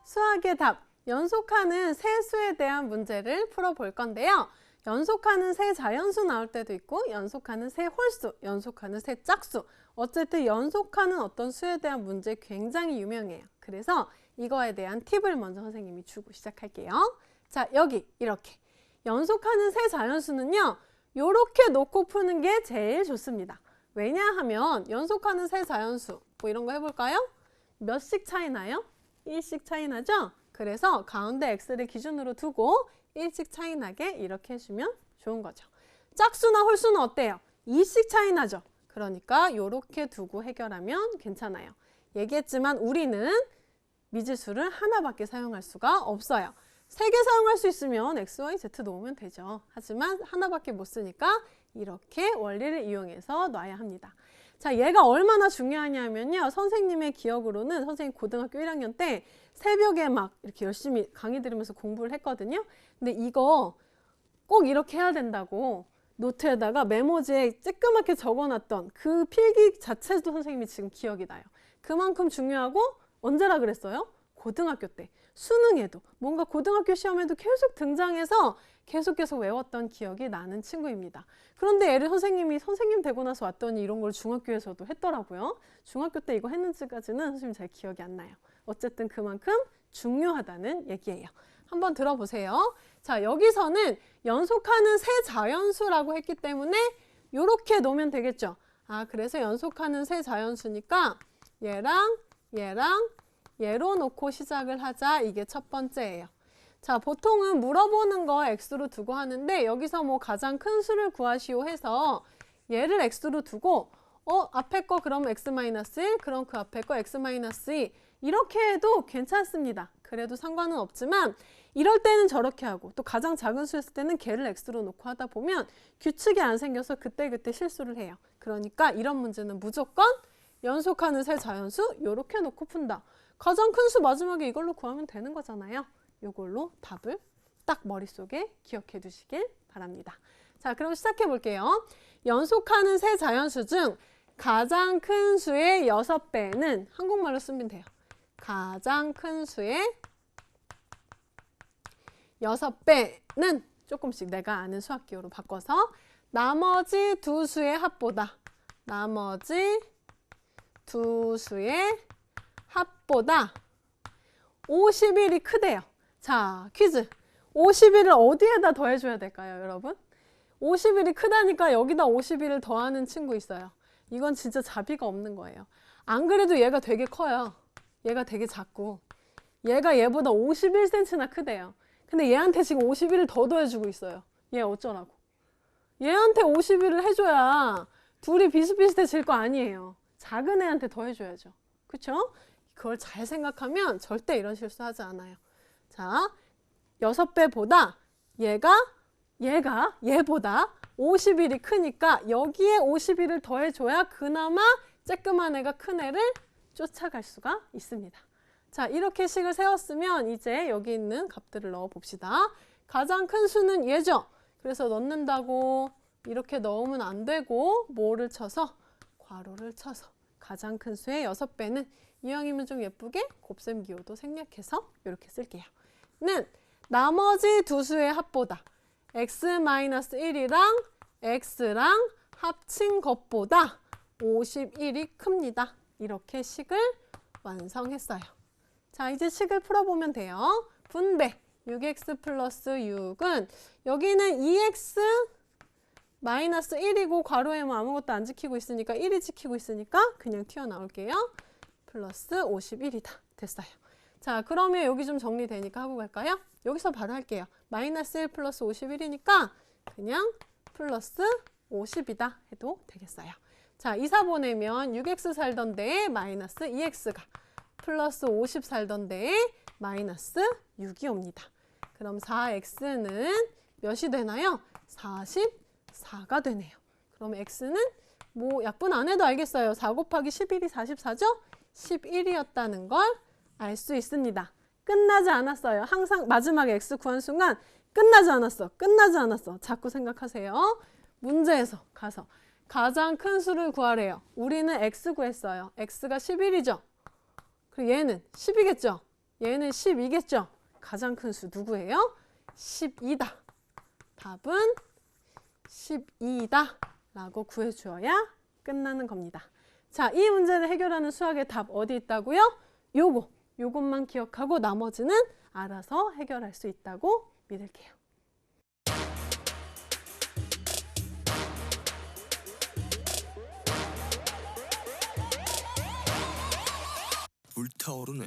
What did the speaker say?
수학의 답, 연속하는 세 수에 대한 문제를 풀어볼 건데요. 연속하는 세 자연수 나올 때도 있고 연속하는 세 홀수, 연속하는 세 짝수, 어쨌든 연속하는 어떤 수에 대한 문제 굉장히 유명해요. 그래서 이거에 대한 팁을 먼저 선생님이 주고 시작할게요. 자, 여기 이렇게 연속하는 세 자연수는요, 요렇게 놓고 푸는 게 제일 좋습니다. 왜냐하면 연속하는 세 자연수, 뭐 이런 거 해볼까요? 몇씩 차이 나요? 1씩 차이 나죠? 그래서 가운데 x를 기준으로 두고 1씩 차이 나게 이렇게 해주면 좋은 거죠. 짝수나 홀수는 어때요? 2씩 차이 나죠? 그러니까 이렇게 두고 해결하면 괜찮아요. 얘기했지만 우리는 미지수를 하나밖에 사용할 수가 없어요. 3개 사용할 수 있으면 x, y, z 놓으면 되죠. 하지만 하나밖에 못 쓰니까 이렇게 원리를 이용해서 놔야 합니다. 자, 얘가 얼마나 중요하냐면요. 선생님의 기억으로는 선생님 고등학교 1학년 때 새벽에 막 이렇게 열심히 강의 들으면서 공부를 했거든요. 근데 이거 꼭 이렇게 해야 된다고 노트에다가 메모지에 쬐끄맣게 적어놨던 그 필기 자체도 선생님이 지금 기억이 나요. 그만큼 중요하고 언제라 그랬어요? 고등학교 때. 수능에도 뭔가 고등학교 시험에도 계속 등장해서 계속 외웠던 기억이 나는 친구입니다. 그런데 얘를 선생님이 선생님 되고 나서 왔더니 이런 걸 중학교에서도 했더라고요. 중학교 때 이거 했는지까지는 선생님 잘 기억이 안 나요. 어쨌든 그만큼 중요하다는 얘기예요. 한번 들어보세요. 자, 여기서는 연속하는 세 자연수라고 했기 때문에 이렇게 놓으면 되겠죠. 아, 그래서 연속하는 세 자연수니까 얘랑 얘로 놓고 시작을 하자. 이게 첫 번째예요. 자, 보통은 물어보는 거 x로 두고 하는데 여기서 뭐 가장 큰 수를 구하시오 해서 얘를 x로 두고 앞에 거 그럼 x-1 그럼 그 앞에 거 x-2 이렇게 해도 괜찮습니다. 그래도 상관은 없지만 이럴 때는 저렇게 하고 또 가장 작은 수였을 때는 걔를 x로 놓고 하다 보면 규칙이 안 생겨서 그때그때 실수를 해요. 그러니까 이런 문제는 무조건 연속하는 세 자연수 이렇게 놓고 푼다. 가장 큰 수 마지막에 이걸로 구하면 되는 거잖아요. 이걸로 답을 딱 머릿속에 기억해 두시길 바랍니다. 자, 그럼 시작해 볼게요. 연속하는 세 자연수 중 가장 큰 수의 6배는 한국말로 쓰면 돼요. 가장 큰 수의 6배는 조금씩 내가 아는 수학기호로 바꿔서 나머지 두 수의 합보다. 나머지 두 수의 합보다 51이 크대요. 자, 퀴즈. 51을 어디에다 더해줘야 될까요, 여러분? 51이 크다니까 여기다 51을 더하는 친구 있어요. 이건 진짜 자비가 없는 거예요. 안 그래도 얘가 되게 커요. 얘가 되게 작고. 얘가 얘보다 51cm나 크대요. 근데 얘한테 지금 51을 더 더해주고 있어요. 얘 어쩌라고. 얘한테 51을 해줘야 둘이 비슷비슷해질 거 아니에요. 작은 애한테 더해줘야죠. 그쵸? 그걸 잘 생각하면 절대 이런 실수하지 않아요. 자, 6배보다 얘보다 51이 크니까 여기에 51을 더해줘야 그나마 쬐끄만 애가 큰 애를 쫓아갈 수가 있습니다. 자, 이렇게 식을 세웠으면 이제 여기 있는 값들을 넣어 봅시다. 가장 큰 수는 얘죠. 그래서 넣는다고 이렇게 넣으면 안 되고 뭐를 쳐서? 괄호를 쳐서 가장 큰 수의 6배는 이왕이면 좀 예쁘게 곱셈 기호도 생략해서 이렇게 쓸게요. 는 나머지 두 수의 합보다 x-1이랑 x랑 합친 것보다 51이 큽니다. 이렇게 식을 완성했어요. 자, 이제 식을 풀어보면 돼요. 분배 6x 플러스 6은 여기는 2x 마이너스 1이고 괄호에 뭐 아무것도 안 지키고 있으니까 1이 지키고 있으니까 그냥 튀어나올게요. 플러스 51이다. 됐어요. 자, 그러면 여기 좀 정리되니까 하고 갈까요? 여기서 바로 할게요. 마이너스 1 플러스 51이니까 그냥 플러스 50이다 해도 되겠어요. 자, 2, 4 보내면 6x 살던 데에 마이너스 2x가 플러스 50 살던 데에 마이너스 6이 옵니다. 그럼 4x는 몇이 되나요? 44가 되네요. 그럼 x는 뭐 약분 안 해도 알겠어요. 4 곱하기 11이 44죠? 11이었다는 걸 알 수 있습니다. 끝나지 않았어요. 항상 마지막에 x 구한 순간 끝나지 않았어. 자꾸 생각하세요. 문제에서 가서 가장 큰 수를 구하래요. 우리는 x 구했어요. x가 11이죠. 그리고 얘는 10이겠죠. 얘는 12겠죠? 가장 큰 수 누구예요? 12다. 답은 12다 라고 구해주어야 끝나는 겁니다. 자, 이 문제를 해결하는 수학의 답 어디 있다고요? 요것만 기억하고 나머지는 알아서 해결할 수 있다고 믿을게요. 불타오르네.